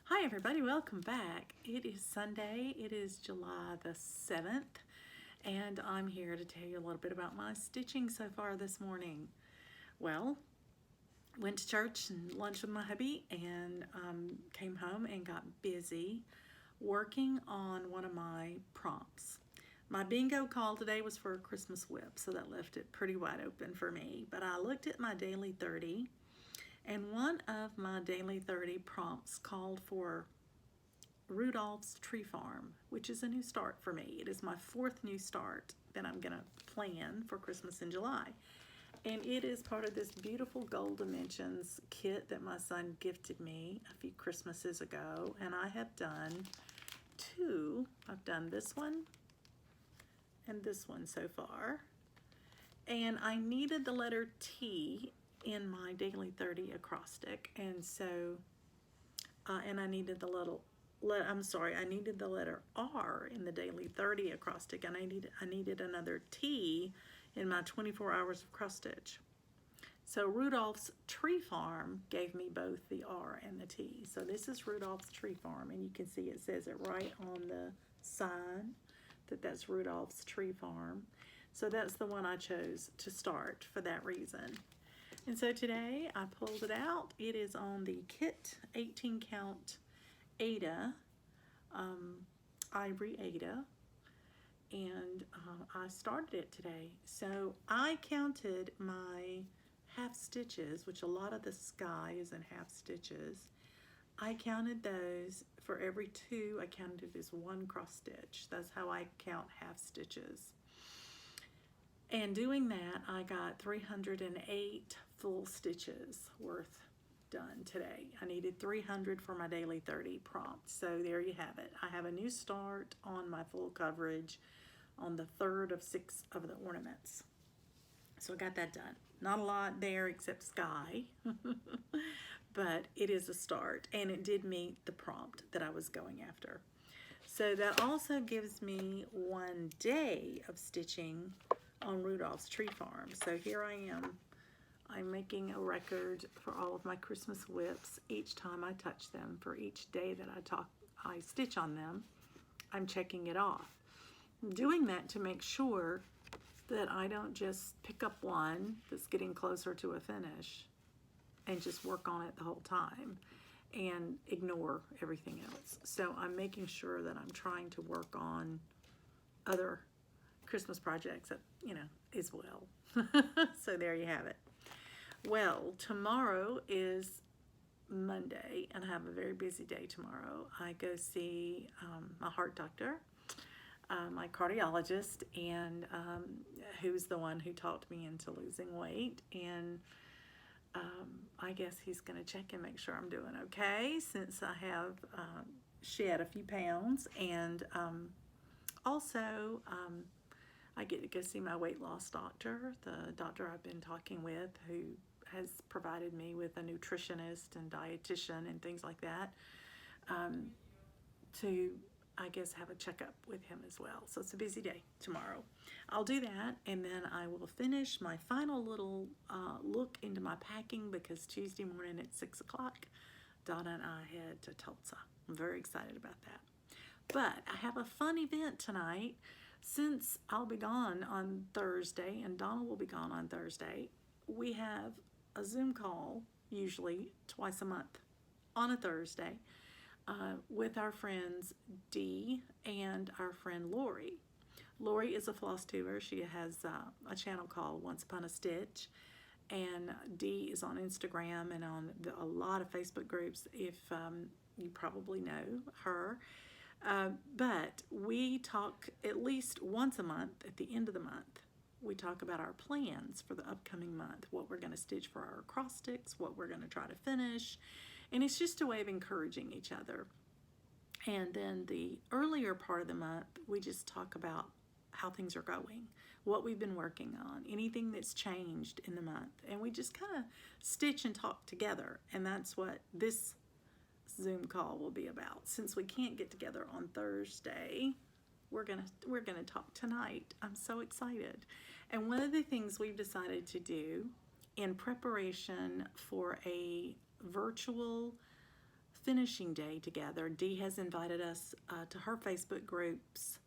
Hi everybody, welcome back. It is Sunday, it is July the 7th, and I'm here to tell you a little bit about my stitching so far this morning. Well, went to church and lunch with my hubby and came home and got busy working on one of my prompts. My bingo call today was for a Christmas whip, so that left it pretty wide open for me, but I looked at my daily 30. And one of my daily 30 prompts called for Rudolph's Tree Farm, which is a new start for me. It is my fourth new start that I'm going to plan for Christmas in July. And it is part of this beautiful Gold Dimensions kit that my son gifted me a few Christmases ago. And I have done two. I've done this one and this one so far. And I needed the letter T in my daily 30 acrostic, and so and I needed the I needed the letter R in the daily 30 acrostic, and I needed another T in my 24 hours of cross stitch. So Rudolph's Tree Farm gave me both the R and the T. So this is Rudolph's Tree Farm, and you can see it says it right on the sign that that's Rudolph's Tree Farm. So that's the one I chose to start for that reason. And so today I pulled it out. It is on the kit 18 count Ada, Ivory Ada, and I started it today. So I counted my half stitches, which a lot of the sky is in half stitches. I counted those. For every two, I counted it as one cross stitch. That's how I count half stitches. And doing that, I got 308 full stitches worth done today. I needed 300 for my daily 30 prompt. So there you have it. I have a new start on my full coverage on the third of 6 of the ornaments. So I got that done. Not a lot there except sky, but it is a start, and it did meet the prompt that I was going after. So that also gives me one day of stitching on Rudolph's Tree Farm. So here I am. I'm making a record for all of my Christmas whips each time I touch them. For each day that I stitch on them, I'm checking it off. I'm doing that to make sure that I don't just pick up one that's getting closer to a finish and just work on it the whole time and ignore everything else. So I'm making sure that I'm trying to work on other Christmas projects, as well. So there you have it. Well, tomorrow is Monday, and I have a very busy day tomorrow. I go see my heart doctor, my cardiologist, and who's the one who talked me into losing weight. And I guess he's going to check and make sure I'm doing okay, since I have shed a few pounds. And also, I get to go see my weight loss doctor, the doctor I've been talking with, who has provided me with a nutritionist and dietitian and things like that, to, I guess, have a checkup with him as well. So it's a busy day tomorrow. I'll do that, and then I will finish my final little look into my packing, because Tuesday morning at 6 o'clock, Donna and I head to Tulsa. I'm very excited about that. But I have a fun event tonight. Since I'll be gone on Thursday and Donna will be gone on Thursday, we have a Zoom call, usually twice a month on a Thursday, with our friends Dee and our friend Lori. Lori is a floss tuber. She has a channel called Once Upon a Stitch, and Dee is on Instagram and on a lot of Facebook groups, if you probably know her. But we talk at least once a month at the end of the month. We talk about our plans for the upcoming month, what we're going to stitch for our cross sticks, what we're going to try to finish, and it's just a way of encouraging each other. And then the earlier part of the month, we just talk about how things are going, what we've been working on, anything that's changed in the month, and we just kind of stitch and talk together. And that's what this Zoom call will be about. Since we can't get together on Thursday, we're gonna talk tonight. I'm so excited. And one of the things we've decided to do in preparation for a virtual finishing day together. Dee has invited us to her Facebook group's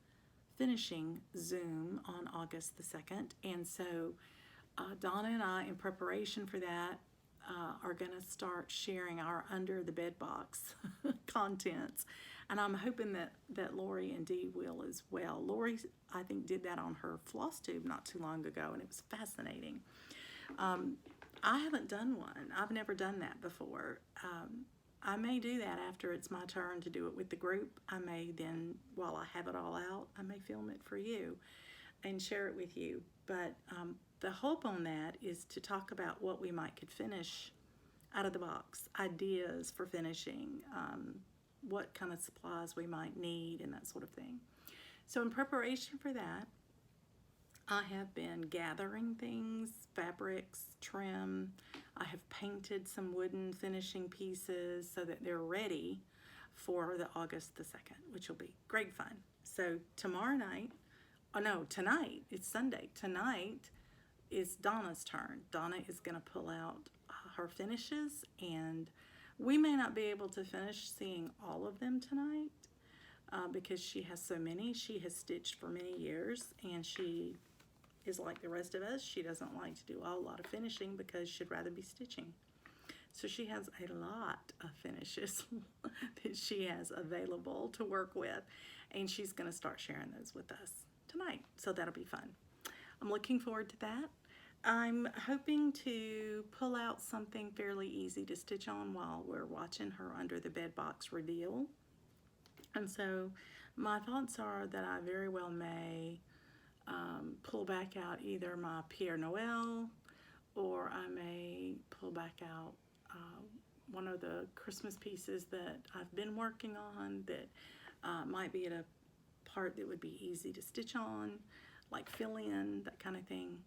finishing Zoom on August the 2nd. And so Donna and I, in preparation for that, are going to start sharing our under the bed box contents. And I'm hoping that Lori and Dee will as well. Lori, I think, did that on her floss tube not too long ago, and it was fascinating. I haven't done one. I've never done that before. I may do that after it's my turn to do it with the group. I may then, while I have it all out, I may film it for you and share it with you. But the hope on that is to talk about what we might could finish out of the box, ideas for finishing, what kind of supplies we might need, and that sort of thing. So in preparation for that, I have been gathering things, fabrics, trim. I have painted some wooden finishing pieces so that they're ready for the August the 2nd, which will be great fun. So tomorrow night, oh no, tonight, it's Sunday. Tonight is Donna's turn. Donna is going to pull out her finishes, and we may not be able to finish seeing all of them tonight because she has so many. She has stitched for many years, and she is like the rest of us. She doesn't like to do a whole lot of finishing because she'd rather be stitching. So she has a lot of finishes that she has available to work with, and she's going to start sharing those with us tonight. So that'll be fun. I'm looking forward to that. I'm hoping to pull out something fairly easy to stitch on while we're watching her under the bed box reveal. And so my thoughts are that I very well may pull back out either my Pierre Noel, or I may pull back out one of the Christmas pieces that I've been working on that might be at a part that would be easy to stitch on, like fill in, that kind of thing.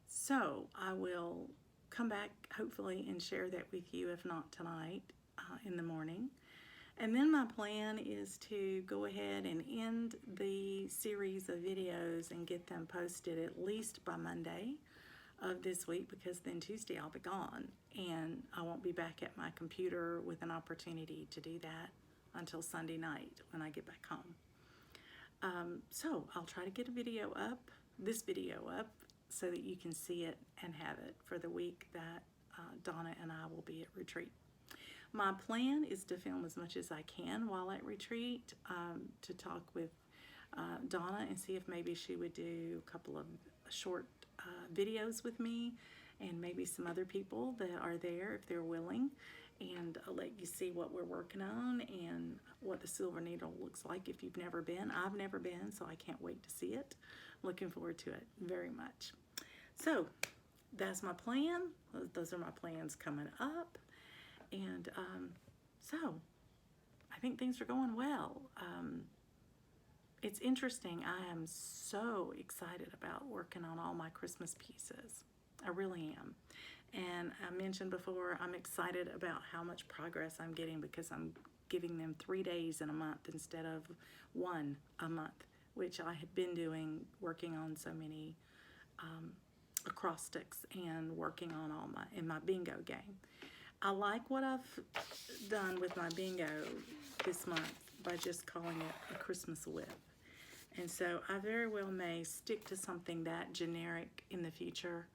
So I will come back hopefully and share that with you, if not tonight, in the morning. And then my plan is to go ahead and end the series of videos and get them posted at least by Monday of this week, because then Tuesday I'll be gone and I won't be back at my computer with an opportunity to do that until Sunday night when I get back home. So I'll try to get a video up, this video up, so that you can see it and have it for the week that Donna and I will be at retreat. My plan is to film as much as I can while at retreat, to talk with Donna and see if maybe she would do a couple of short videos with me, and maybe some other people that are there if they're willing, and I'll let you see what we're working on and what the Silver Needle looks like if you've never been. I've never been, so I can't wait to see it. Looking forward to it very much. So that's my plan. Those are my plans coming up. And so I think things are going well. It's interesting. I am so excited about working on all my Christmas pieces. I really am. And I mentioned before, I'm excited about how much progress I'm getting because I'm giving them 3 days in a month instead of 1 a month, which I had been doing, working on so many acrostics and working on all in my bingo game. I like what I've done with my bingo this month by just calling it a Christmas whip. And so I very well may stick to something that generic in the future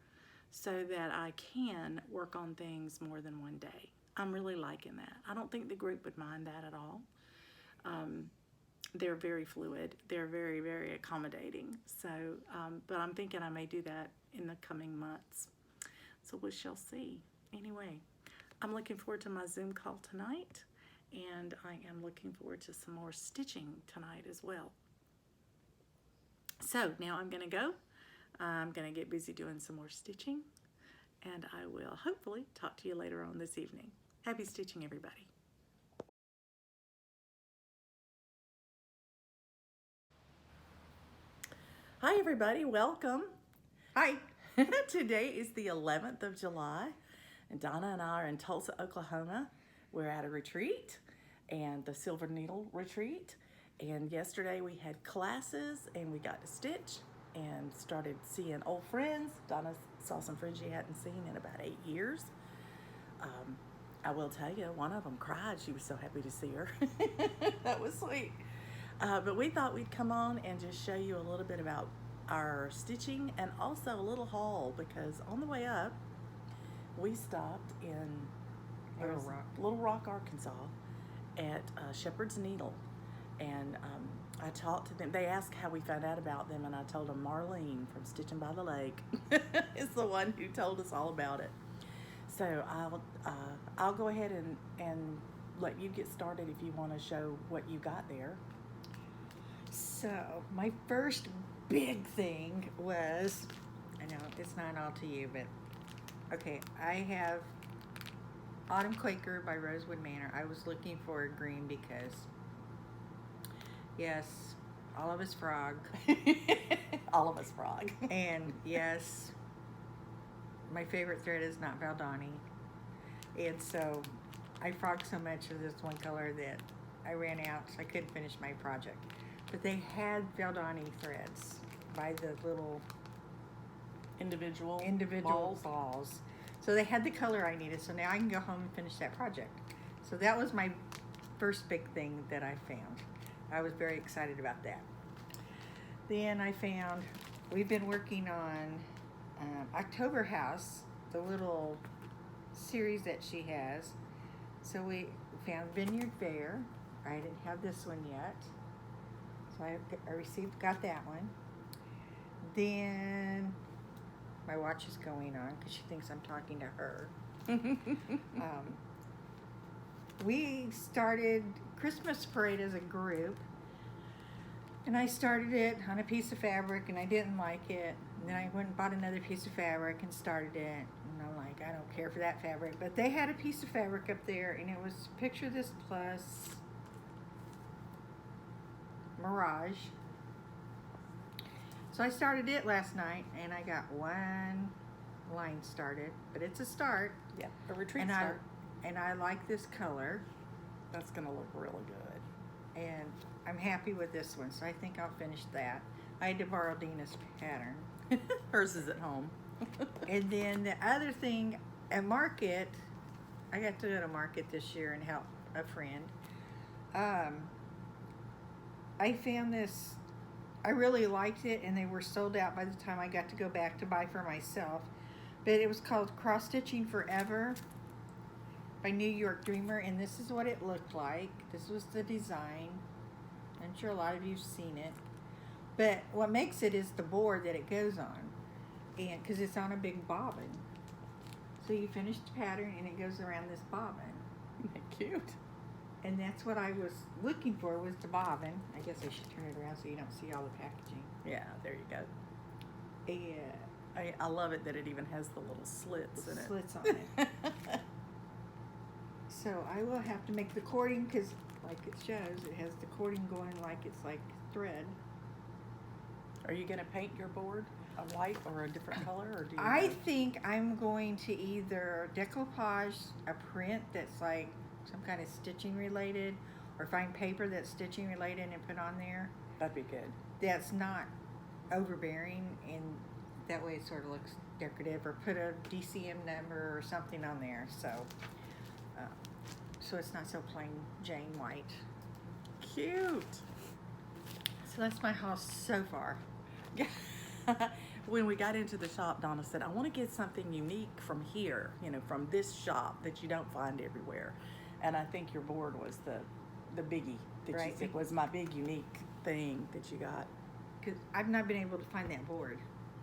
so that I can work on things more than one day. I'm really liking that. I don't think the group would mind that at all. They're very fluid. They're very, very accommodating. So, but I'm thinking I may do that in the coming months. So we shall see. Anyway, I'm looking forward to my Zoom call tonight, and I am looking forward to some more stitching tonight as well. So now I'm going to go. I'm going to get busy doing some more stitching, and I will hopefully talk to you later on this evening. Happy stitching, everybody. Hi, everybody. Welcome. Hi. Today is the 11th of July, and Donna and I are in Tulsa, Oklahoma. We're at a retreat, and the Silver Needle retreat. And yesterday we had classes, and we got to stitch and started seeing old friends. Donna saw some friends she hadn't seen in about 8 years. I will tell you, one of them cried. She was so happy to see her. That was sweet. But we thought we'd come on and just show you a little bit about our stitching and also a little haul, because on the way up, we stopped in Little Rock, Arkansas at Shepherd's Needle. And I talked to them. They asked how we found out about them, and I told them Marlene from Stitching by the Lake is the one who told us all about it. So I'll go ahead and let you get started if you want to show what you got there. So my first big thing was, I know it's not all to you, but okay, I have Autumn Quaker by Rosewood Manor. I was looking for a green because, yes, all of us frog. All of us frog. And yes, my favorite thread is not Valdani. And so I frogged so much of this one color that I ran out, so I couldn't finish my project. But they had Valdani threads by the little individual balls. So they had the color I needed, so now I can go home and finish that project. So that was my first big thing that I found. I was very excited about that. Then I found, we've been working on October House, the little series that she has. So we found Vineyard Fair. I didn't have this one yet. So I got that one. Then my watch is going on because she thinks I'm talking to her. We started Christmas Parade as a group, and I started it on a piece of fabric, and I didn't like it. And then I went and bought another piece of fabric and started it, and I'm like, I don't care for that fabric. But they had a piece of fabric up there, and it was Picture This Plus Mirage. So I started it last night, and I got one line started, but it's a start. Yeah, a retreat start. And I like this color. That's gonna look really good. And I'm happy with this one, so I think I'll finish that. I had to borrow Dina's pattern. Hers is at home. And then the other thing, at market, I got to go to market this year and help a friend. I found this, I really liked it, and they were sold out by the time I got to go back to buy for myself. But it was called Cross Stitching Forever by New York Dreamer, and this is what it looked like. This was the design. I'm sure a lot of you've seen it. But what makes it is the board that it goes on, and because it's on a big bobbin. So you finish the pattern, and it goes around this bobbin. Isn't that cute? And that's what I was looking for, was the bobbin. I guess I should turn it around so you don't see all the packaging. Yeah, there you go. Yeah. I love it that it even has the little slits in it. Slits on it. So I will have to make the cording, because like it shows, it has the cording going like it's like thread. Are you going to paint your board a white or a different color, or do you I think I'm going to either decoupage a print that's like some kind of stitching related, or find paper that's stitching related and put on there. That'd be good. That's not overbearing, and that way it sort of looks decorative, or put a DCM number or something on there, so it's not so plain Jane white. Cute. So that's my house so far. When we got into the shop, Donna said, I want to get something unique from here, from this shop that you don't find everywhere. And I think your board was the biggie that Right. you said was my big unique thing that you got. Because I've not been able to find that board.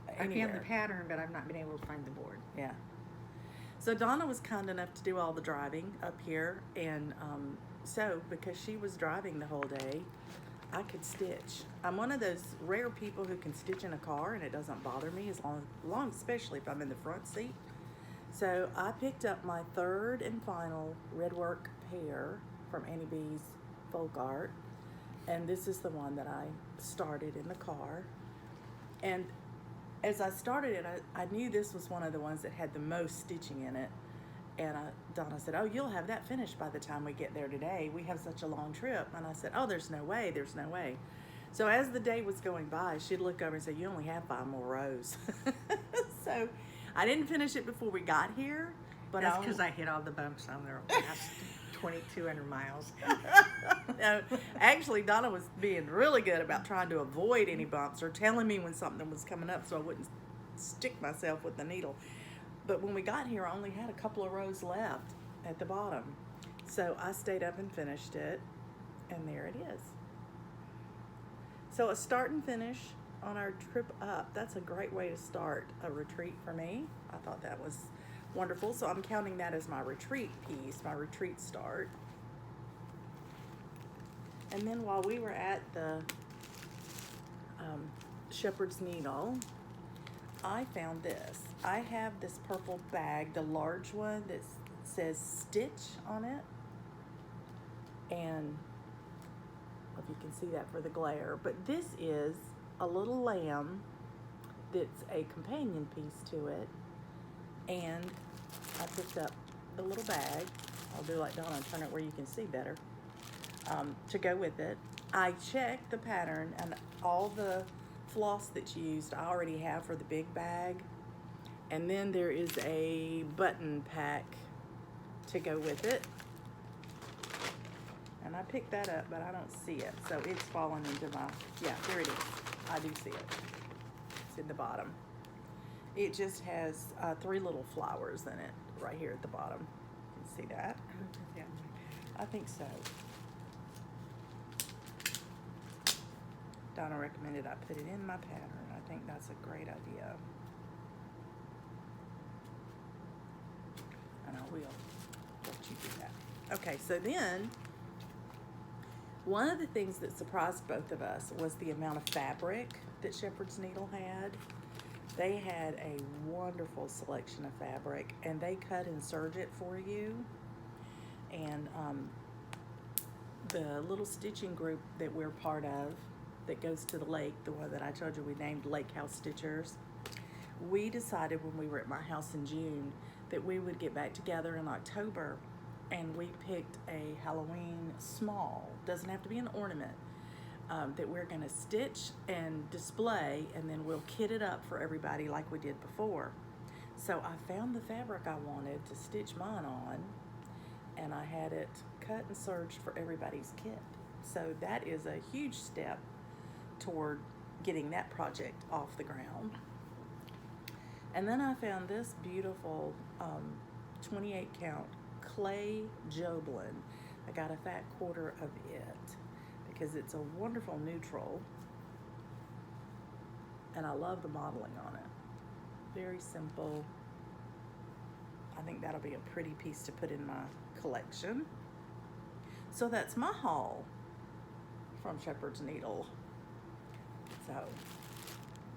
I found Anywhere. the pattern, but I've not been able to find the board. Yeah. So Donna was kind enough to do all the driving up here, and so because she was driving the whole day, I could stitch. I'm one of those rare people who can stitch in a car and it doesn't bother me as long, especially if I'm in the front seat. So I picked up my third and final Redwork pair from Annie Beez Folk Art, and this is the one that I started in the car. And as I started it, I knew this was one of the ones that had the most stitching in it. And Donna said, oh, you'll have that finished by the time we get there today. We have such a long trip. And I said, oh, there's no way, there's no way. So as the day was going by, she'd look over and say, you only have 5 more rows. So I didn't finish it before we got here. but That's because I hit all the bumps on the last 2,200 miles. No, actually, Donna was being really good about trying to avoid any bumps or telling me when something was coming up so I wouldn't stick myself with the needle. But when we got here, I only had a couple of rows left at the bottom. So I stayed up and finished it, and there it is. So a start and finish on our trip up. That's a great way to start a retreat for me. I thought that was wonderful. So I'm counting that as my retreat piece, my retreat start. And then while we were at the Shepherd's Needle, I found this. I have this purple bag, the large one that says Stitch on it. And if you can see that for the glare, but this is a little lamb that's a companion piece to it. And I picked up the little bag. I'll do like Donna and turn it where you can see better, to go with it. I checked the pattern, and all the floss that's used I already have for the big bag. And then there is a button pack to go with it. And I picked that up, but I don't see it. So it's fallen into my, yeah, there it is. I do see it. It's in the bottom. It just has 3 little flowers in it right here at the bottom. You can see that? I think so. Donna recommended I put it in my pattern. I think that's a great idea. And I will let you do that. Okay, so then, one of the things that surprised both of us was the amount of fabric that Shepherd's Needle had. They had a wonderful selection of fabric, and they cut and serge it for you. And the little stitching group that we're part of that goes to the lake, the one that I told you we named Lake House Stitchers, we decided when we were at my house in June that we would get back together in October, and we picked a Halloween small, doesn't have to be an ornament, that we're gonna stitch and display, and then we'll kit it up for everybody like we did before. So I found the fabric I wanted to stitch mine on, and I had it cut and serged for everybody's kit. So that is a huge step toward getting that project off the ground. And then I found this beautiful 28 count clay Joblin. I got a fat quarter of it because it's a wonderful neutral, and I love the modeling on it. Very simple. I think that'll be a pretty piece to put in my collection. So that's my haul from Shepherd's Needle. So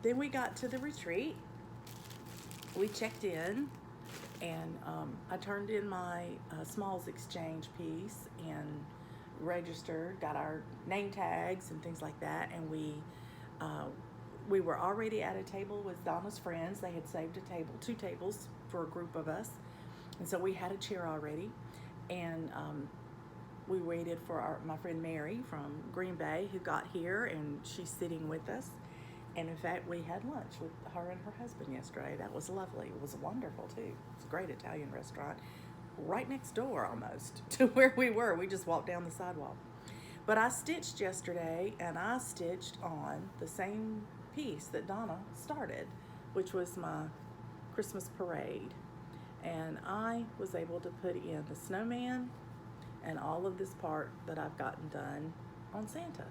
then we got to the retreat. We checked in, and I turned in my Smalls Exchange piece and registered, got our name tags and things like that, and we were already at a table with Donna's friends. They had saved a table, 2 tables for a group of us, and so we had a chair already, and we waited for my friend Mary from Green Bay, who got here, and she's sitting with us. And in fact, we had lunch with her and her husband yesterday. That was lovely. It was wonderful too. It's a great Italian restaurant, right next door almost to where we were. We just walked down the sidewalk. But I stitched yesterday, and I stitched on the same piece that Donna started, which was my Christmas parade. And I was able to put in the snowman and all of this part that I've gotten done on Santa,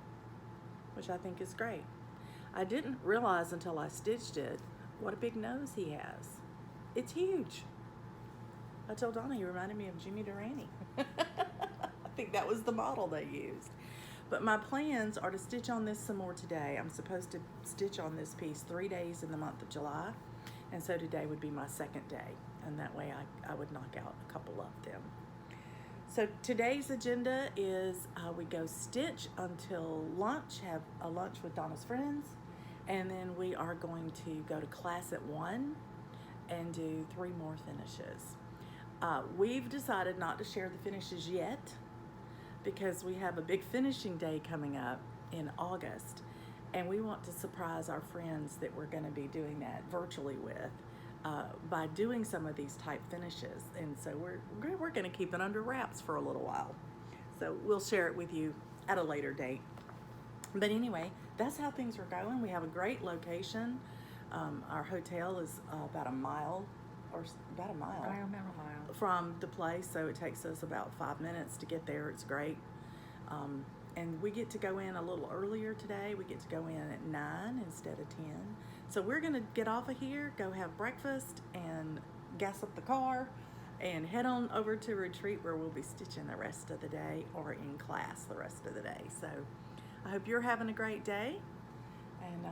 which I think is great. I didn't realize until I stitched it what a big nose he has. It's huge. I told Donna he reminded me of Jimmy Durante. I think that was the model they used. But my plans are to stitch on this some more today. I'm supposed to stitch on this piece 3 days in the month of July, and so today would be my 2nd day, and that way I would knock out a couple of them. So today's agenda is we go stitch until lunch, have a lunch with Donna's friends, and then we are going to go to class at 1 and do 3 more finishes. We've decided not to share the finishes yet because we have a big finishing day coming up in August, and we want to surprise our friends that we're going to be doing that virtually with by doing some of these type finishes. And so we're going to keep it under wraps for a little while. So we'll share it with you at a later date. But anyway, that's how things are going. We have a great location. Our hotel is about a mile from the place, so it takes us about 5 minutes to get there. It's great. And we get to go in a little earlier today. We get to go in at 9 instead of 10. So we're going to get off of here, go have breakfast, and gas up the car, and head on over to retreat where we'll be stitching the rest of the day, or in class the rest of the day. So I hope you're having a great day. And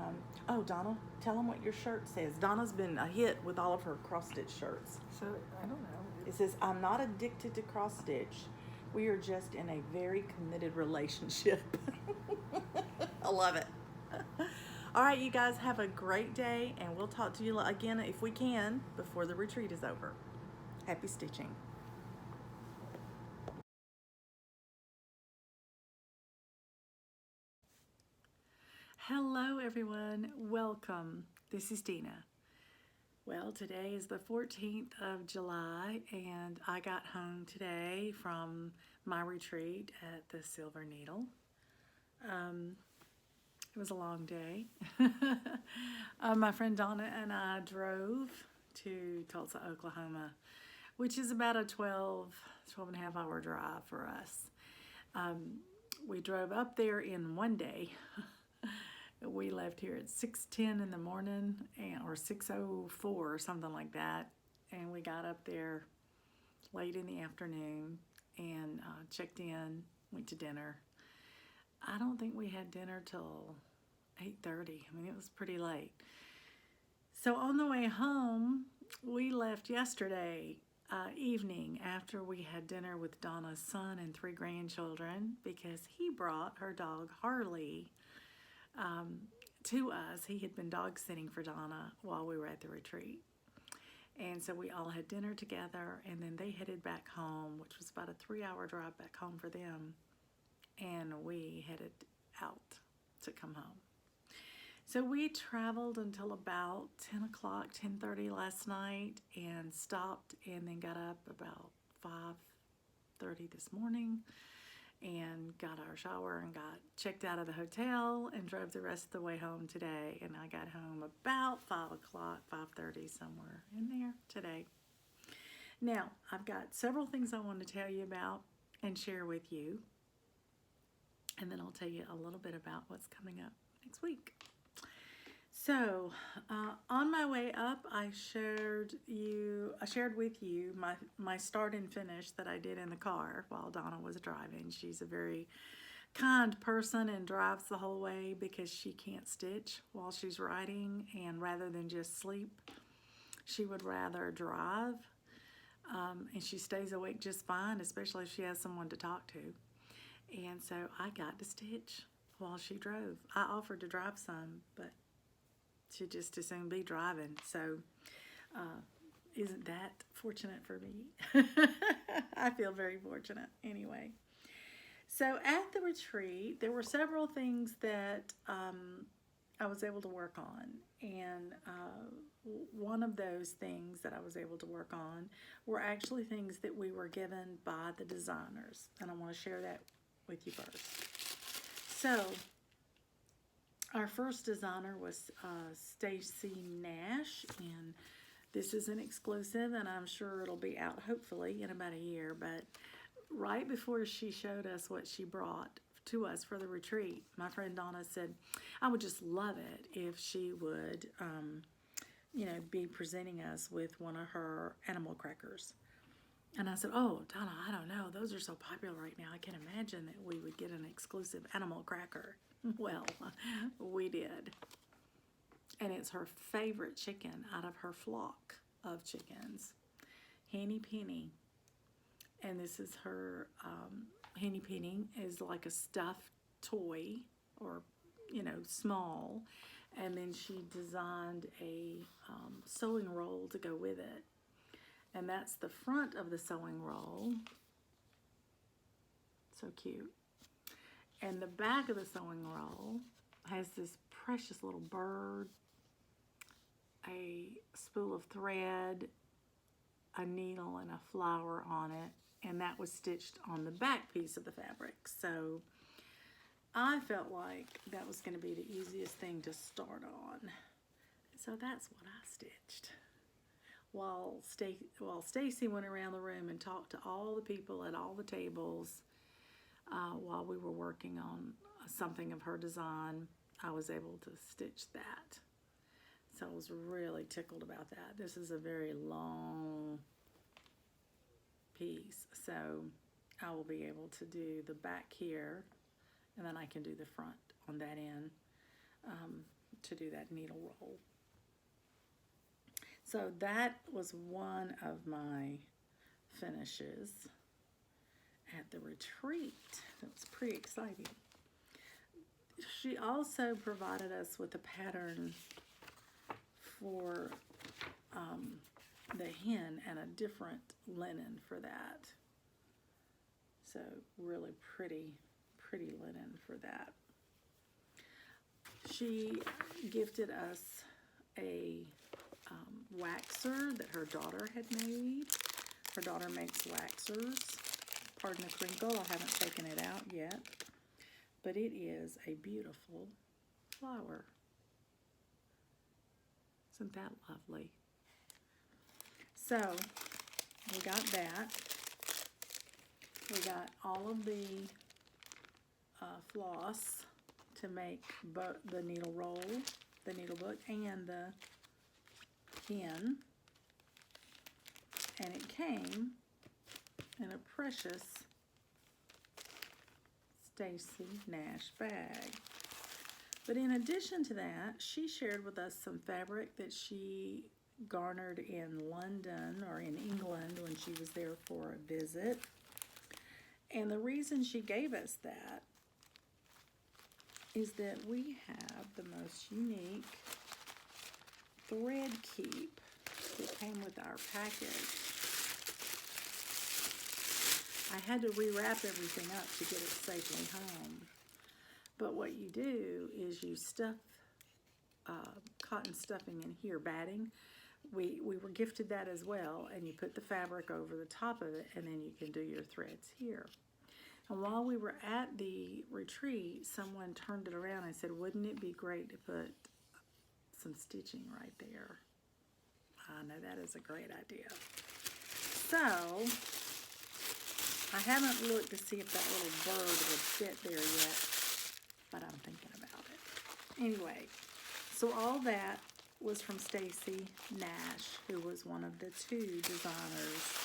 oh, Donna, tell them what your shirt says. Donna's been a hit with all of her cross-stitch shirts. So, I don't know. It says, "I'm not addicted to cross-stitch. We are just in a very committed relationship." I love it. All right, you guys have a great day, and we'll talk to you again if we can before the retreat is over. Happy stitching. Hello, everyone. Welcome. This is Dina. Well, today is the 14th of July, and I got home today from my retreat at the Silver Needle. It was a long day. My friend Donna and I drove to Tulsa, Oklahoma, which is about a 12 and a half hour drive for us. We drove up there in one day. We left here at 6:10 in the morning, or 6:04 or something like that, and we got up there late in the afternoon and checked in, went to dinner. I don't think we had dinner till 8:30. I mean, it was pretty late. So on the way home, we left yesterday evening after we had dinner with Donna's son and 3 grandchildren, because he brought her dog Harley to us. He had been dog sitting for Donna while we were at the retreat. And so we all had dinner together, and then they headed back home, which was about a 3-hour drive back home for them. And we headed out to come home. So we traveled until about 10 o'clock, 10:30 last night, and stopped and then got up about 5:30 this morning and got our shower and got checked out of the hotel and drove the rest of the way home today. And I got home about 5 o'clock, 5:30, somewhere in there today. Now, I've got several things I want to tell you about and share with you. And then I'll tell you a little bit about what's coming up next week. So, on my way up, I shared with you my start and finish that I did in the car while Donna was driving. She's a very kind person and drives the whole way because she can't stitch while she's riding, and rather than just sleep, she would rather drive. And she stays awake just fine, especially if she has someone to talk to. And so I got to stitch while she drove. I offered to drive some, but she'd just as soon be driving. So isn't that fortunate for me? I feel very fortunate anyway. So at the retreat, there were several things that I was able to work on. And one of those things that I was able to work on were actually things that we were given by the designers. And I want to share that with you first. So our first designer was Stacy Nash, and this is an exclusive, and I'm sure it'll be out hopefully in about a year. But right before she showed us what she brought to us for the retreat, my friend Donna said, I would just love it if she would, be presenting us with one of her animal crackers. And I said, oh, Donna, I don't know. Those are so popular right now. I can't imagine that we would get an exclusive animal cracker. Well, we did. And it's her favorite chicken out of her flock of chickens, Henny Penny. And this is her, Henny Penny is like a stuffed toy, or, small. And then she designed a sewing roll to go with it. And that's the front of the sewing roll. So cute. And the back of the sewing roll has this precious little bird, a spool of thread, a needle, and a flower on it, and that was stitched on the back piece of the fabric. So I felt like that was going to be the easiest thing to start on. So that's what I stitched. While Stacy went around the room and talked to all the people at all the tables while we were working on something of her design, I was able to stitch that. So I was really tickled about that. This is a very long piece, so I will be able to do the back here, and then I can do the front on that end to do that needle roll. So that was one of my finishes at the retreat. It was pretty exciting. She also provided us with a pattern for the hen and a different linen for that. So really pretty linen for that. She gifted us a waxer that her daughter had made. Her daughter makes waxers. Pardon the crinkle, I haven't taken it out yet. But it is a beautiful flower. Isn't that lovely? So, we got that. We got all of the floss to make both the needle roll, the Needlebook, and the hen. And it came in a precious Stacy Nash bag. But in addition to that, she shared with us some fabric that she garnered in London or in England when she was there for a visit. And the reason she gave us that is that we have the most unique thread keep that came with our package. I had to rewrap everything up to get it safely home. But what you do is you stuff cotton stuffing in here, batting. We were gifted that as well, and you put the fabric over the top of it, and then you can do your threads here. And while we were at the retreat, someone turned it around and said, wouldn't it be great to put some stitching right there? I know that is a great idea. So, I haven't looked to see if that little bird would fit there yet, but I'm thinking about it. Anyway, so all that was from Stacy Nash, who was one of the 2 designers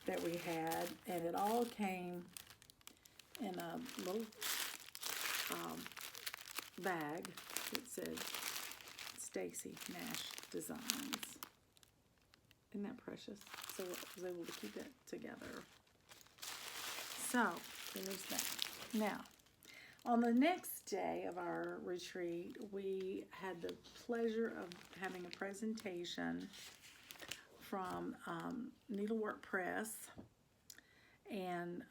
that we had, and it all came in a little bag that said Stacy Nash Designs. Isn't that precious? So I was able to keep it together. So there's that. Now, on the next day of our retreat, we had the pleasure of having a presentation from Needlework Press, and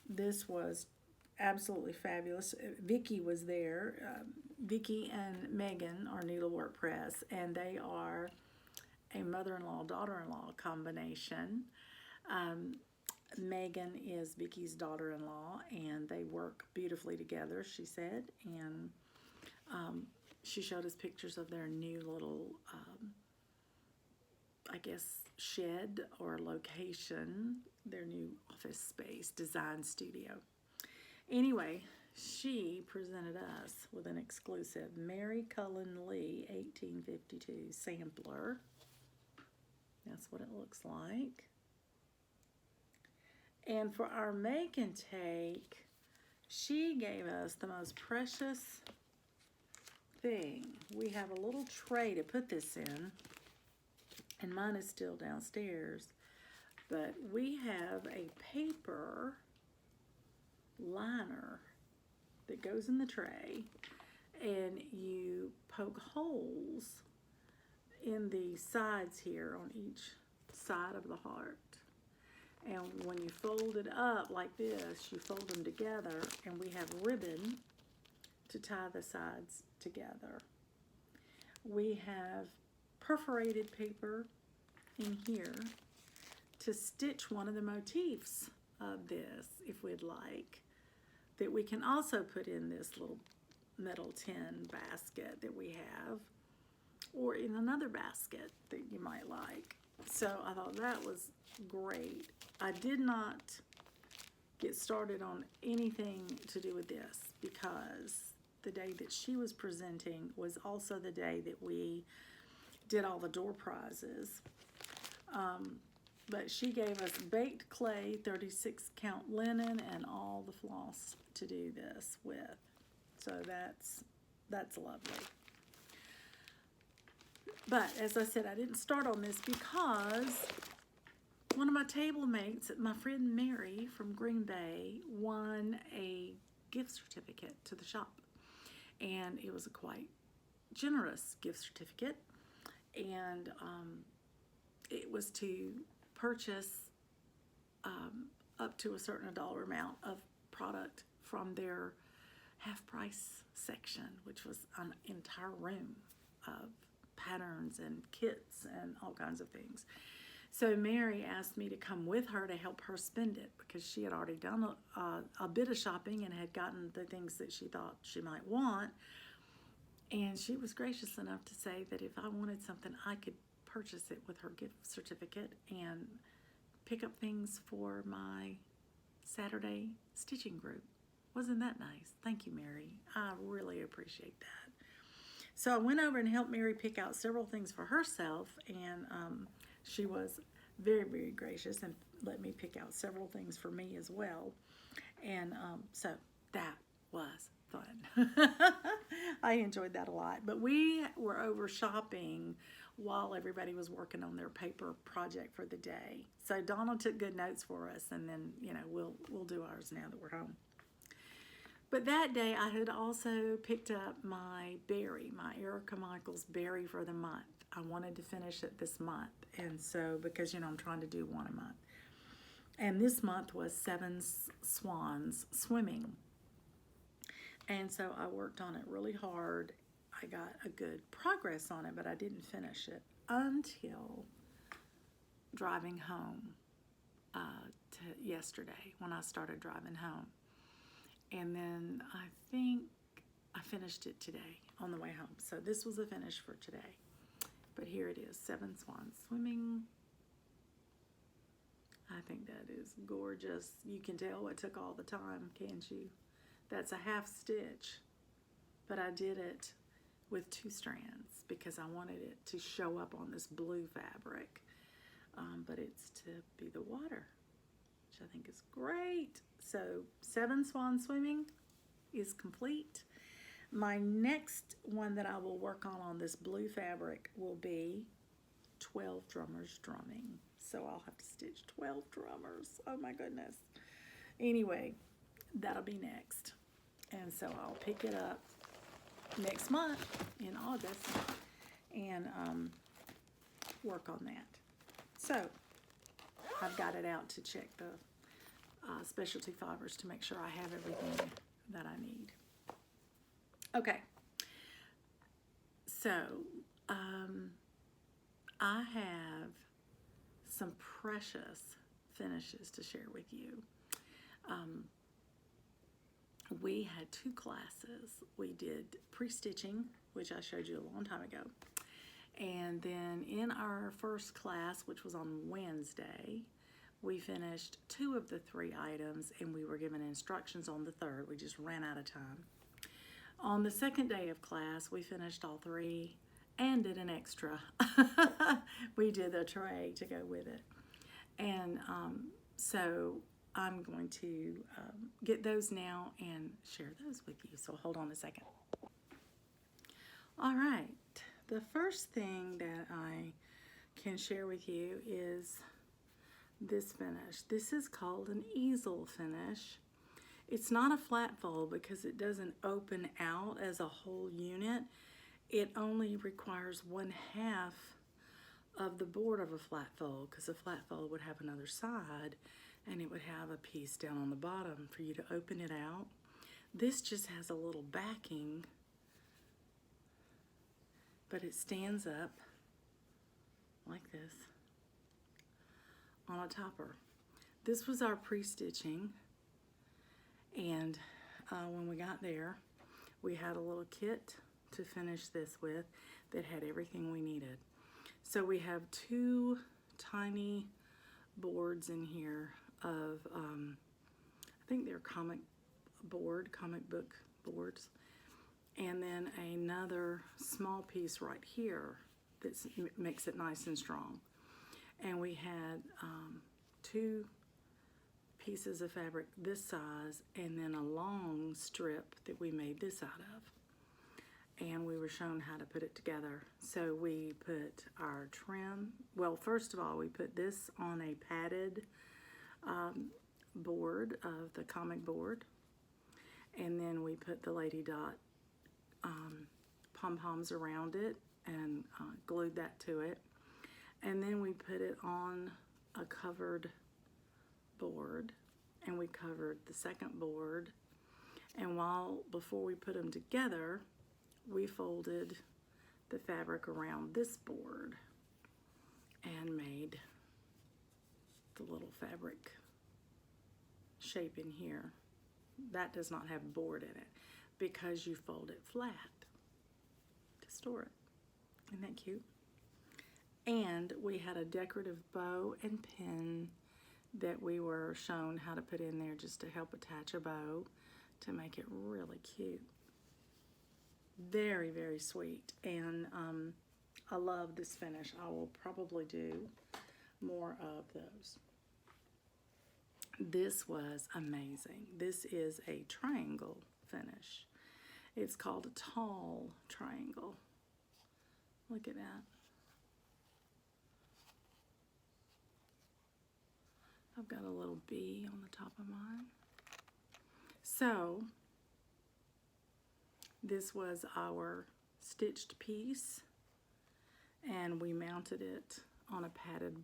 this was absolutely fabulous. Vicki was there. Vicki and Megan are Needlework Press, and they are a mother-in-law, daughter-in-law combination. Megan is Vicki's daughter-in-law, and they work beautifully together, she said. And she showed us pictures of their new little, I guess, shed or location, their new office space, design studio. Anyway, she presented us with an exclusive Mary Cullen Lee 1852 sampler. That's what it looks like. And for our make and take, she gave us the most precious thing. We have a little tray to put this in, and mine is still downstairs, but we have a paper liner that goes in the tray, and you poke holes in the sides here on each side of the heart. And when you fold it up like this, you fold them together, and we have ribbon to tie the sides together. We have perforated paper in here to stitch one of the motifs of this, if we'd like, that we can also put in this little metal tin basket that we have, or in another basket that you might like. So I thought that was great. I did not get started on anything to do with this because the day that she was presenting was also the day that we did all the door prizes. But she gave us baked clay, 36 count linen, and all the floss to do this with. So that's lovely. But as I said, I didn't start on this because one of my table mates, my friend Mary from Green Bay, won a gift certificate to the shop. And it was a quite generous gift certificate. And it was to purchase up to a certain dollar amount of product from their half price section, which was an entire room of patterns and kits and all kinds of things. So Mary asked me to come with her to help her spend it because she had already done a bit of shopping and had gotten the things that she thought she might want. And she was gracious enough to say that if I wanted something, I could purchase it with her gift certificate and pick up things for my Saturday stitching group. Wasn't that nice? Thank you, Mary. I really appreciate that. So I went over and helped Mary pick out several things for herself, and she was very, very gracious and let me pick out several things for me as well. And so that was fun. I enjoyed that a lot. But we were over shopping while everybody was working on their paper project for the day. So Donald took good notes for us, and then, you know, we'll do ours now that we're home. But that day I had also picked up my berry, my Erica Michaels berry for the month. I wanted to finish it this month, and so because, you know, I'm trying to do one a month. And this month was 7 Swans swimming. And so I worked on it really hard. I got a good progress on it, but I didn't finish it until driving home to yesterday when I started driving home. And then I think I finished it today on the way home. So this was a finish for today. But here it is, 7 Swans swimming. I think that is gorgeous. You can tell it took all the time, can't you? That's a half stitch, but I did it with 2 strands because I wanted it to show up on this blue fabric. But it's to be the water, which I think is great. So 7 Swan swimming is complete. My next one that I will work on this blue fabric will be 12 drummers drumming. So I'll have to stitch 12 drummers. Oh my goodness. Anyway, that'll be next. And so I'll pick it up next month in August and work on that. So I've got it out to check the specialty fibers to make sure I have everything that I need. Okay, so I have some precious finishes to share with you. We had 2 classes. We did pre-stitching, which I showed you a long time ago. And then in our first class, which was on Wednesday, we finished 2 of the 3 items, and we were given instructions on the 3rd. We just ran out of time. On the second day of class, we finished all 3 and did an extra. We did a tray to go with it. And so I'm going to get those now and share those with you. So hold on a second. All right. The first thing that I can share with you is this finish. This is called an easel finish. It's not a flat fold because it doesn't open out as a whole unit. It only requires 1/2 of the board of a flat fold because a flat fold would have another side and it would have a piece down on the bottom for you to open it out. This just has a little backing, but it stands up like this on a topper. This was our pre-stitching, and when we got there, we had a little kit to finish this with that had everything we needed. So we have two tiny boards in here of, I think they're comic book boards, and then another small piece right here that makes it nice and strong. And we had two pieces of fabric this size, and then a long strip that we made this out of. And we were shown how to put it together. So we put our trim, well, first of all, we put this on a padded board of the comic board, and then we put the Lady Dot pom-poms around it and glued that to it. And then we put it on a covered board, and we covered the second board. And before we put them together, we folded the fabric around this board and made the little fabric shape in here. That does not have board in it because you fold it flat to store it. Isn't that cute? And we had a decorative bow and pin that we were shown how to put in there just to help attach a bow to make it really cute. Very, very sweet, and I love this finish. I will probably do more of those. This was amazing. This is a triangle finish. It's called a tall triangle. Look at that. I've got a little bee on the top of mine. So this was our stitched piece, and we mounted it on a padded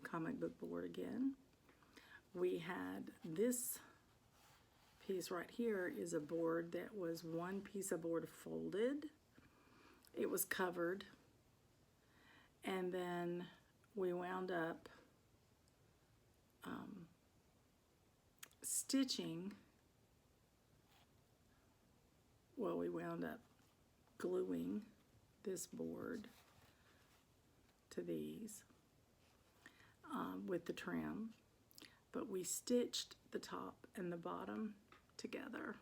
comic book board again. We had this piece right here is a board that was one piece of board folded. It was covered, and then we wound up stitching. Well, we wound up gluing this board to these with the trim, but we stitched the top and the bottom together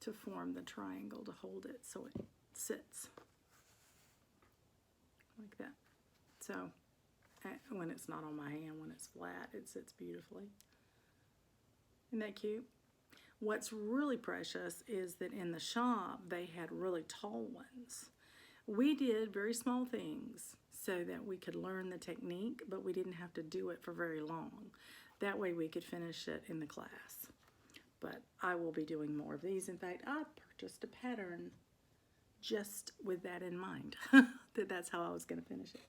to form the triangle to hold it so it sits like that. So when it's not on my hand, when it's flat, it sits beautifully. Isn't that cute? What's really precious is that in the shop they had really tall ones. We did very small things so that we could learn the technique, but we didn't have to do it for very long. That way we could finish it in the class. But I will be doing more of these. In fact, I purchased a pattern just with that in mind, that's how I was going to finish it.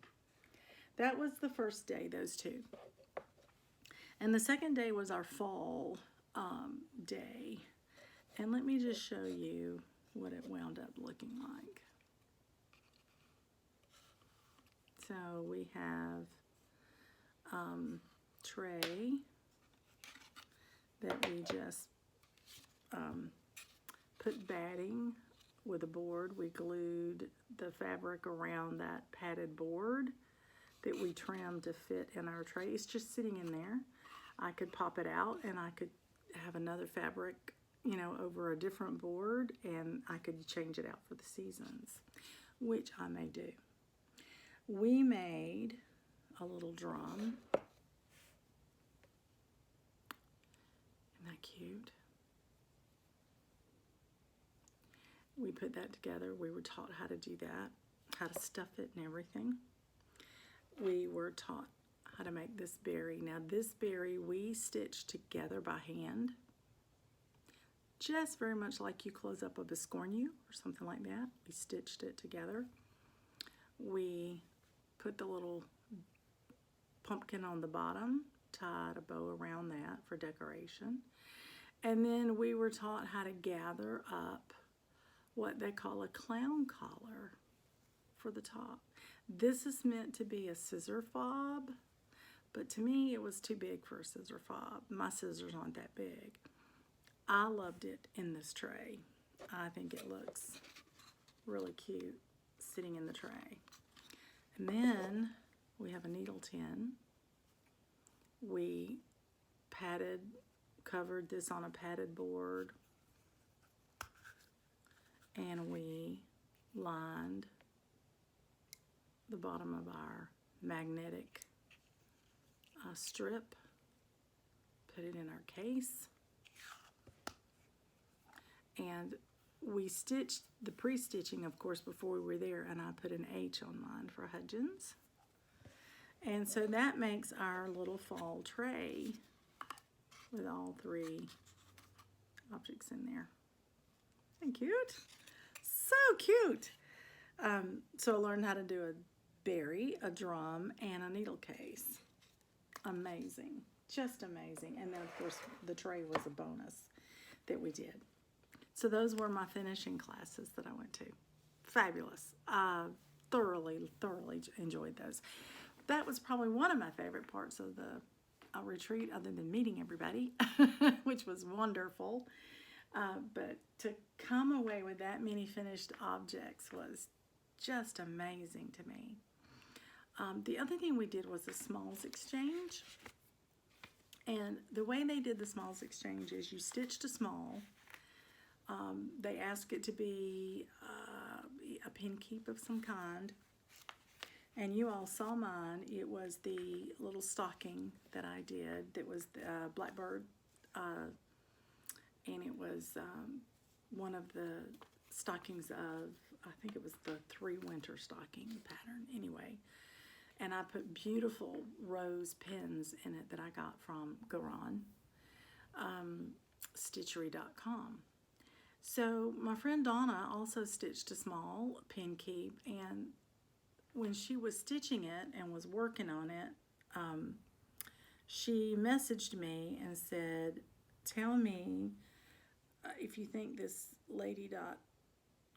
That was the first day, those two. And the second day was our fall day. And let me just show you what it wound up looking like. So we have tray that we just put batting with a board. We glued the fabric around that padded board that we trimmed to fit in our tray. It's just sitting in there. I could pop it out and I could have another fabric, you know, over a different board, and I could change it out for the seasons, which I may do. We made a little drum. Isn't that cute? We put that together. We were taught how to do that, how to stuff it and everything. We were taught how to make this berry. Now this berry we stitched together by hand, just very much like you close up a biscornu or something like that. We stitched it together. We put the little pumpkin on the bottom, tied a bow around that for decoration. And then we were taught how to gather up what they call a clown collar for the top. This is meant to be a scissor fob, but to me it was too big for a scissor fob. My scissors aren't that big. I loved it in this tray. I think it looks really cute sitting in the tray. And then we have a needle tin. We covered this on a padded board, and we lined the bottom of our magnetic strip, put it in our case, and we stitched the pre-stitching, of course, before we were there, and I put an H on mine for Hudgens. And so that makes our little fall tray with all three objects in there. Isn't that cute? So cute. So I learned how to do a berry, a drum, and a needle case. Amazing. Just amazing. And then, of course, the tray was a bonus that we did. So those were my finishing classes that I went to. Fabulous. I thoroughly enjoyed those. That was probably one of my favorite parts of the retreat, other than meeting everybody, which was wonderful. But to come away with that many finished objects was just amazing to me. The other thing we did was a smalls exchange. And the way they did the smalls exchange is you stitched a small. They ask it to be a pin keep of some kind. And you all saw mine. It was the little stocking that I did that was the blackbird. And it was one of the stockings of, I think it was the 3 winter stocking pattern anyway. And I put beautiful rose pins in it that I got from Garon, Stitchery.com. So my friend Donna also stitched a small pin keep, and when she was stitching it and was working on it, she messaged me and said, tell me if you think this Lady Dot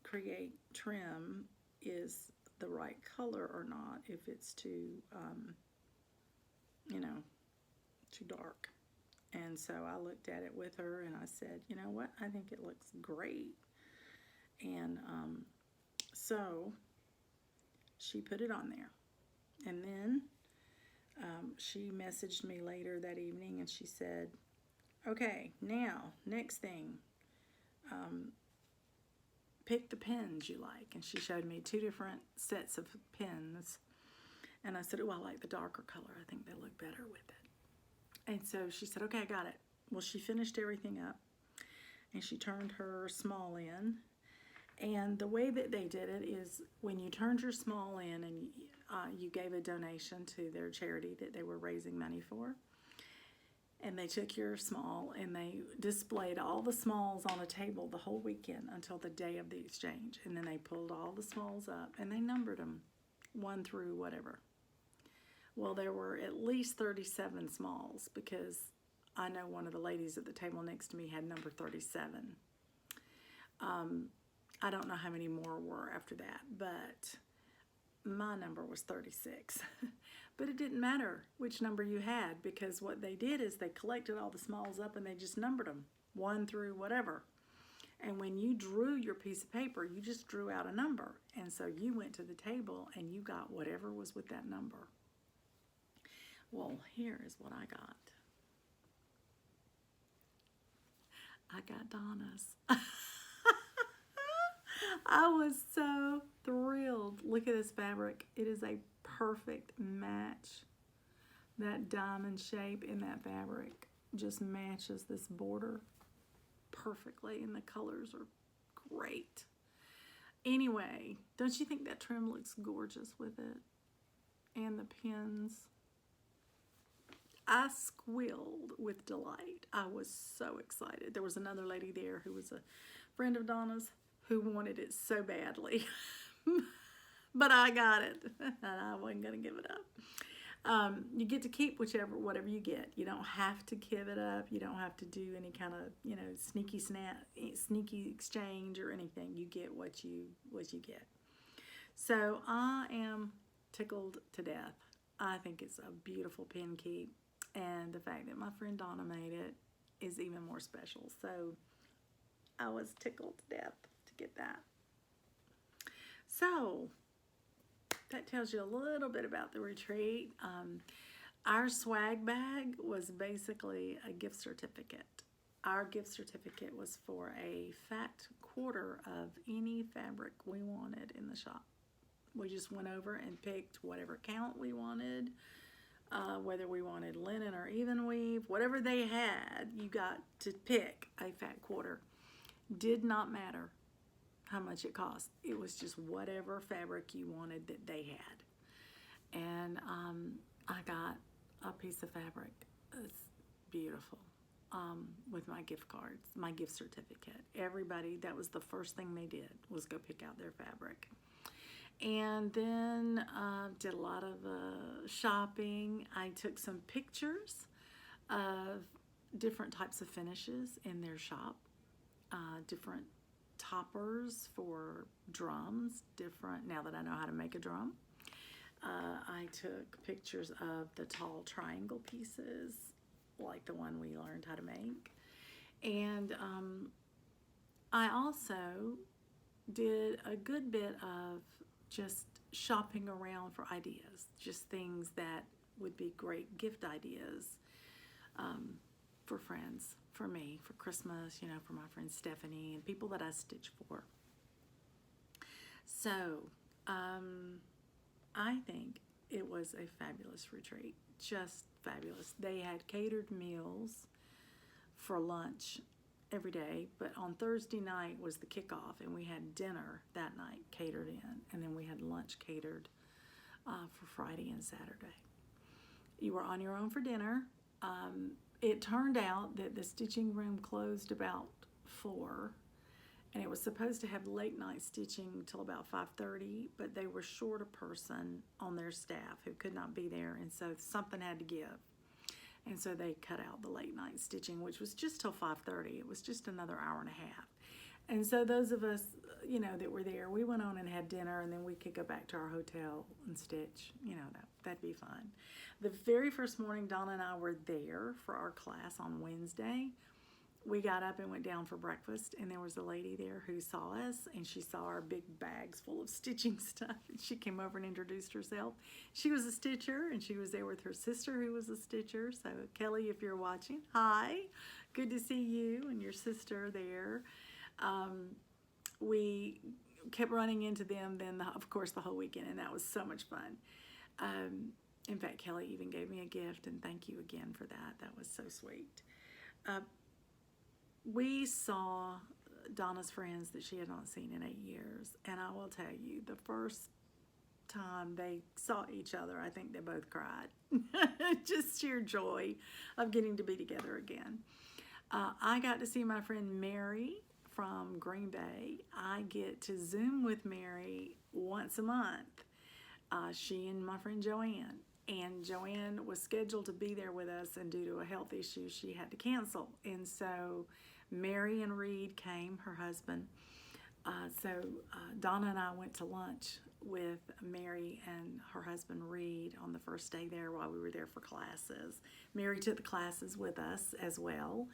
Create trim is the right color or not, if it's too, too dark. And so I looked at it with her and I said, you know what, I think it looks great. And so she put it on there. And then she messaged me later that evening and she said, okay, now, next thing, pick the pins you like. And she showed me 2 different sets of pins. And I said, oh, I like the darker color. I think they look better with it. And so she said, okay, I got it. Well, she finished everything up and she turned her small in. And the way that they did it is when you turned your small in and you gave a donation to their charity that they were raising money for. And they took your small and they displayed all the smalls on a table the whole weekend until the day of the exchange. And then they pulled all the smalls up and they numbered them 1 through whatever. Well, there were at least 37 smalls because I know one of the ladies at the table next to me had number 37. I don't know how many more were after that, but my number was 36. But it didn't matter which number you had because what they did is they collected all the smalls up and they just numbered them 1 through whatever. And when you drew your piece of paper, you just drew out a number. And so you went to the table and you got whatever was with that number. Well, here is what I got. I got Donna's. I was so thrilled. Look at this fabric. It is a perfect match. That diamond shape in that fabric just matches this border perfectly, and the colors are great. Anyway, don't you think that trim looks gorgeous with it? And the pins. I squealed with delight. I was so excited. There was another lady there who was a friend of Donna's who wanted it so badly. But I got it, and I wasn't going to give it up. You get to keep whatever you get. You don't have to give it up. You don't have to do any kind of, sneaky exchange or anything. You get what you get. So I am tickled to death. I think it's a beautiful pin keep, and the fact that my friend Donna made it is even more special. So I was tickled to death to get that. So that tells you a little bit about the retreat. Our swag bag was basically a gift certificate. Our gift certificate was for a fat quarter of any fabric we wanted in the shop. We just went over and picked whatever count we wanted, whether we wanted linen or even weave, whatever they had, you got to pick a fat quarter. Did not matter how much it cost. It was just whatever fabric you wanted that they had. And I got a piece of fabric. It's beautiful. With my gift cards, my gift certificate. Everybody, that was the first thing they did, was go pick out their fabric. And then did a lot of shopping. I took some pictures of different types of finishes in their shop, different toppers for drums, different, now that I know how to make a drum. I took pictures of the tall triangle pieces, like the one we learned how to make. And I also did a good bit of just shopping around for ideas, just things that would be great gift ideas for friends, for me, for Christmas, you know, for my friend Stephanie and people that I stitch for. So I think it was a fabulous retreat, just fabulous. They had catered meals for lunch every day, but on Thursday night was the kickoff, and we had dinner that night catered in, and then we had lunch catered for Friday and Saturday. You were on your own for dinner. It turned out that the stitching room closed about 4, and it was supposed to have late night stitching till about 5:30, but they were short a person on their staff who could not be there, and so something had to give. And so they cut out the late night stitching, which was just till 5:30. It was just another hour and a half. And so those of us, you know, that were there, we went on and had dinner, and then we could go back to our hotel and stitch. You know, that'd be fun. The very first morning, Donna and I were there for our class on Wednesday. We got up and went down for breakfast, and there was a lady there who saw us, and she saw our big bags full of stitching stuff, and she came over and introduced herself. She was a stitcher, and she was there with her sister who was a stitcher. So Kelly, if you're watching, hi, good to see you and your sister there. We kept running into them then, of course, the whole weekend, and that was so much fun. In fact, Kelly even gave me a gift, and thank you again for that. That was so sweet. We saw Donna's friends that she had not seen in 8 years, and I will tell you, the first time they saw each other, I think they both cried. Just sheer joy of getting to be together again. I got to see my friend Mary from Green Bay. I get to Zoom with Mary once a month. She and my friend Joanne. And Joanne was scheduled to be there with us, and due to a health issue, she had to cancel. And so Mary and Reed came, her husband. So Donna and I went to lunch with Mary and her husband Reed on the first day there while we were there for classes. Mary took the classes with us as well.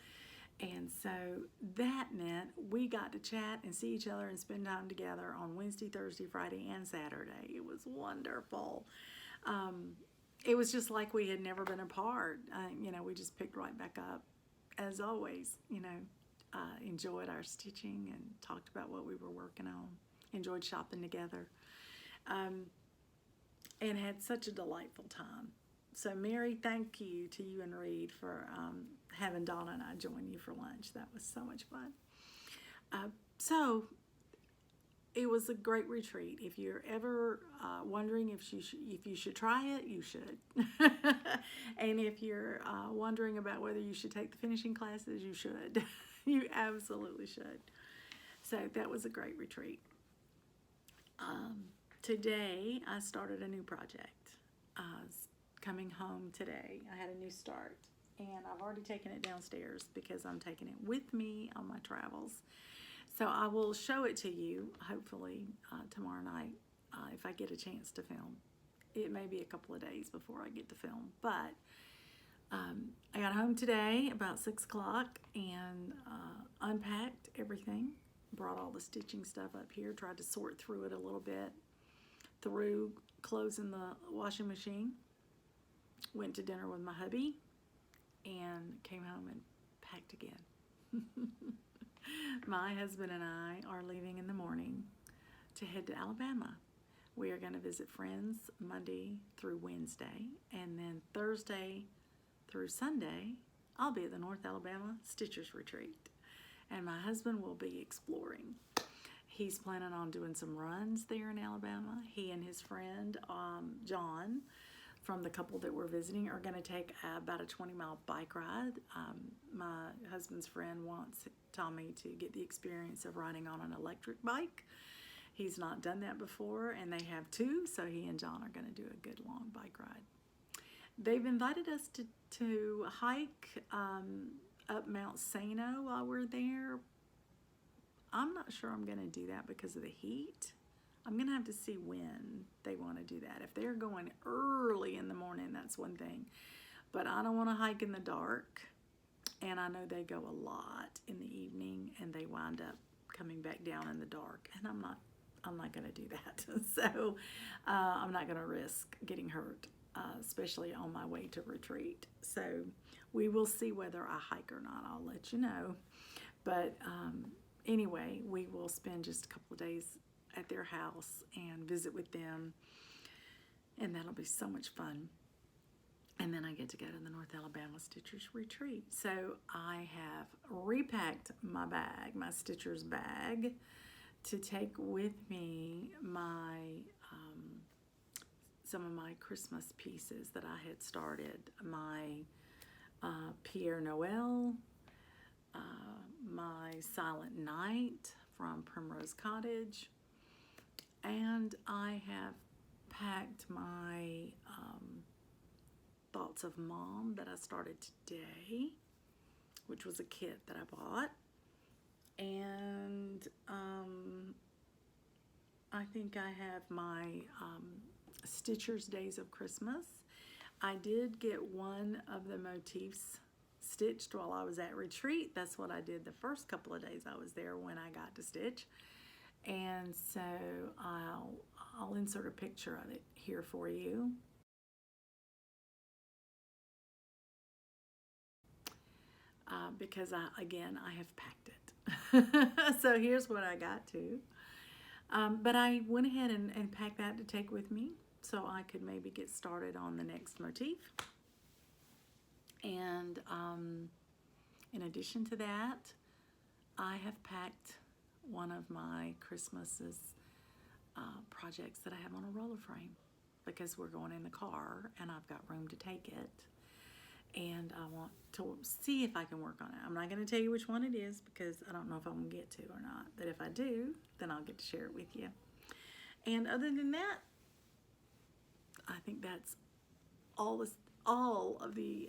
And so that meant we got to chat and see each other and spend time together on Wednesday, Thursday, Friday, and Saturday. It was wonderful. It was just like we had never been apart. You know, we just picked right back up, as always, you know, enjoyed our stitching and talked about what we were working on, enjoyed shopping together, and had such a delightful time. So Mary, thank you to you and Reed for having Donna and I join you for lunch. That was so much fun. So it was a great retreat. If you're ever wondering if you should try it, you should. And if you're wondering about whether you should take the finishing classes, you should. You absolutely should. So that was a great retreat. Today I started a new project. Coming home today, I had a new start, and I've already taken it downstairs because I'm taking it with me on my travels. So I will show it to you, hopefully, tomorrow night if I get a chance to film. It may be a couple of days before I get to film, but I got home today about 6 o'clock and unpacked everything, brought all the stitching stuff up here, tried to sort through it a little bit, threw clothes in the washing machine, went to dinner with my hubby, and came home and packed again. My husband and I are leaving in the morning to head to Alabama. We are going to visit friends Monday through Wednesday, and then Thursday through Sunday, I'll be at the North Alabama Stitchers Retreat, and my husband will be exploring. He's planning on doing some runs there in Alabama. He and his friend, John, from the couple that we're visiting, are going to take about a 20-mile bike ride. My husband's friend wants Tommy to get the experience of riding on an electric bike. He's not done that before, and they have two, so he and John are going to do a good long bike ride. They've invited us to hike up Mount Sano while we're there. I'm not sure I'm going to do that because of the heat. I'm going to have to see when they want to do that. If they're going early in the morning, that's one thing. But I don't want to hike in the dark, and I know they go a lot in the evening, and they wind up coming back down in the dark, and I'm not going to do that. So I'm not going to risk getting hurt, especially on my way to retreat. So we will see whether I hike or not. I'll let you know. But anyway, we will spend just a couple of days at their house and visit with them, and that'll be so much fun. And then I get to go to the North Alabama Stitchers Retreat. So I have repacked my bag, my Stitchers bag, to take with me my some of my Christmas pieces that I had started. My Pierre Noel, my Silent Night from Primrose Cottage, and I have packed my Thoughts of Mom that I started today, which was a kit that I bought. And I think I have my Stitchers Days of Christmas. I did get one of the motifs stitched while I was at retreat. That's what I did the first couple of days I was there when I got to stitch. And so I'll insert a picture of it here for you. Because I have packed it. So here's what I got to. But I went ahead and packed that to take with me so I could maybe get started on the next motif. And in addition to that, I have packed one of my Christmas's projects that I have on a roller frame because we're going in the car and I've got room to take it. And I want to see if I can work on it. I'm not going to tell you which one it is because I don't know if I'm going to get to or not. But if I do, then I'll get to share it with you. And other than that, I think that's all of the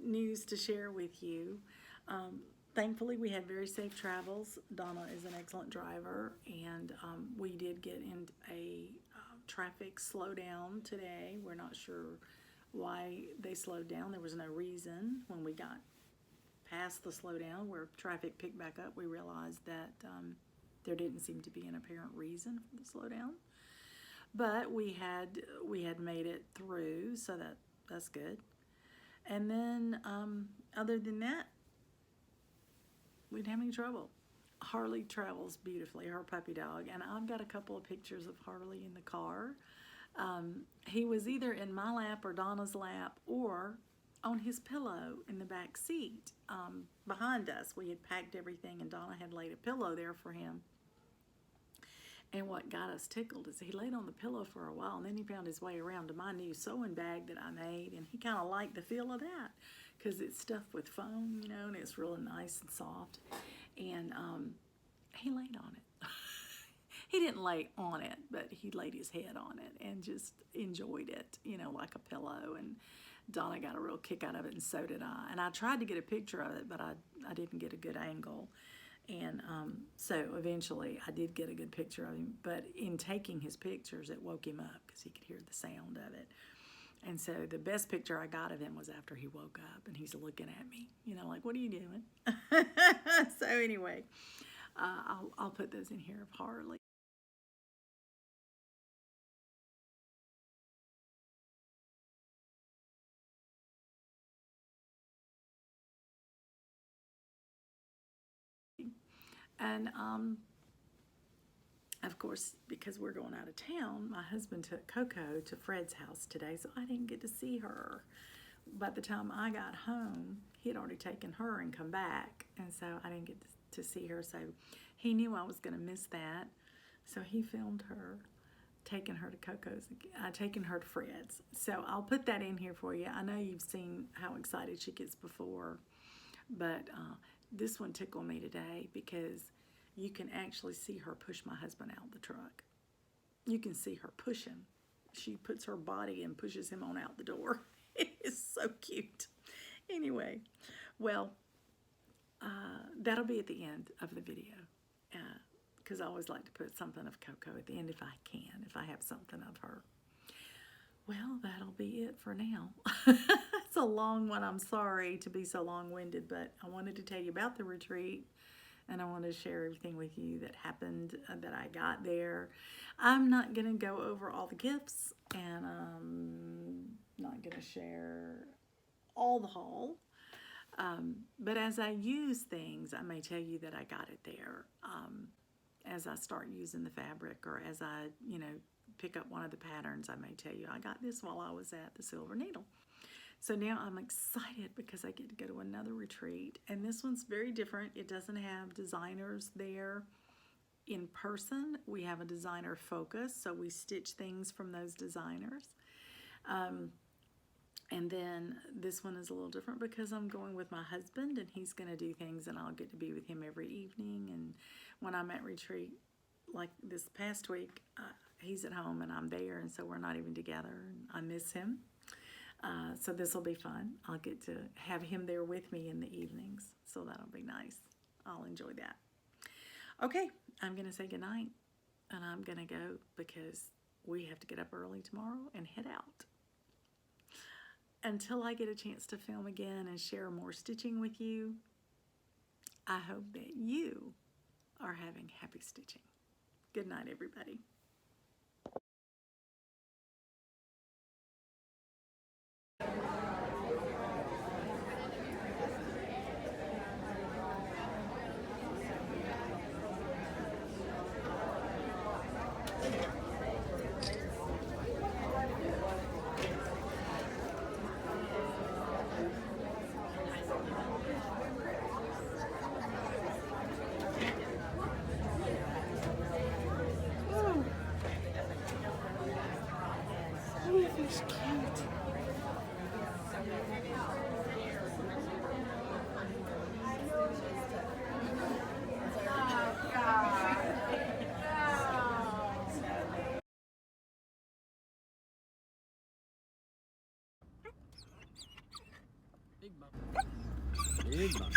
news to share with you. Thankfully, we had very safe travels. Donna is an excellent driver, and we did get in a traffic slowdown today. We're not sure why they slowed down. There was no reason. When we got past the slowdown where traffic picked back up, we realized that there didn't seem to be an apparent reason for the slowdown. But we had made it through, so that's good. And then other than that, we didn't have any trouble. Harley travels beautifully, her puppy dog, and I've got a couple of pictures of Harley in the car. He was either in my lap or Donna's lap or on his pillow in the back seat behind us. We had packed everything and Donna had laid a pillow there for him. And what got us tickled is he laid on the pillow for a while and then he found his way around to my new sewing bag that I made, and he kind of liked the feel of that because it's stuffed with foam, and it's really nice and soft. And he laid on it. He didn't lay on it, but he laid his head on it and just enjoyed it, like a pillow. And Donna got a real kick out of it, and so did I. And I tried to get a picture of it, but I didn't get a good angle. And so eventually I did get a good picture of him, but in taking his pictures, it woke him up because he could hear the sound of it. And so the best picture I got of him was after he woke up and he's looking at me, you know, like, what are you doing? So anyway, I'll put those in here of Harley. And of course, because we're going out of town, my husband took Coco to Fred's house today, so I didn't get to see her. By the time I got home, he had already taken her and come back, and so I didn't get to see her. So he knew I was going to miss that, so he filmed her taking her to Coco's, taking her to Fred's. So I'll put that in here for you. I know you've seen how excited she gets before, but this one tickled me today because you can actually see her push my husband out the truck. You can see her push him. She puts her body and pushes him on out the door. It is so cute. Anyway, well, that'll be at the end of the video because I always like to put something of Coco at the end if I can, if I have something of her. Well, that'll be it for now. It's a long one. I'm sorry to be so long-winded, but I wanted to tell you about the retreat, and I wanted to share everything with you that happened, that I got there. I'm not going to go over all the gifts, and I'm not going to share all the haul. But as I use things, I may tell you that I got it there. As I start using the fabric, or as I, pick up one of the patterns, I may tell you I got this while I was at the Silver Needle. So now I'm excited because I get to go to another retreat, and this one's very different. It doesn't have designers there in person. We have a designer focus, so we stitch things from those designers. And then this one is a little different because I'm going with my husband, and he's going to do things, and I'll get to be with him every evening. And when I'm at retreat, like this past week, he's at home and I'm there, and so we're not even together, and I miss him. So this will be fun. I'll get to have him there with me in the evenings, so that'll be nice. I'll enjoy that. Okay, I'm going to say goodnight, and I'm going to go because we have to get up early tomorrow and head out. Until I get a chance to film again and share more stitching with you, I hope that you are having happy stitching. Good night, everybody. He's cute. Big bump. Big bump.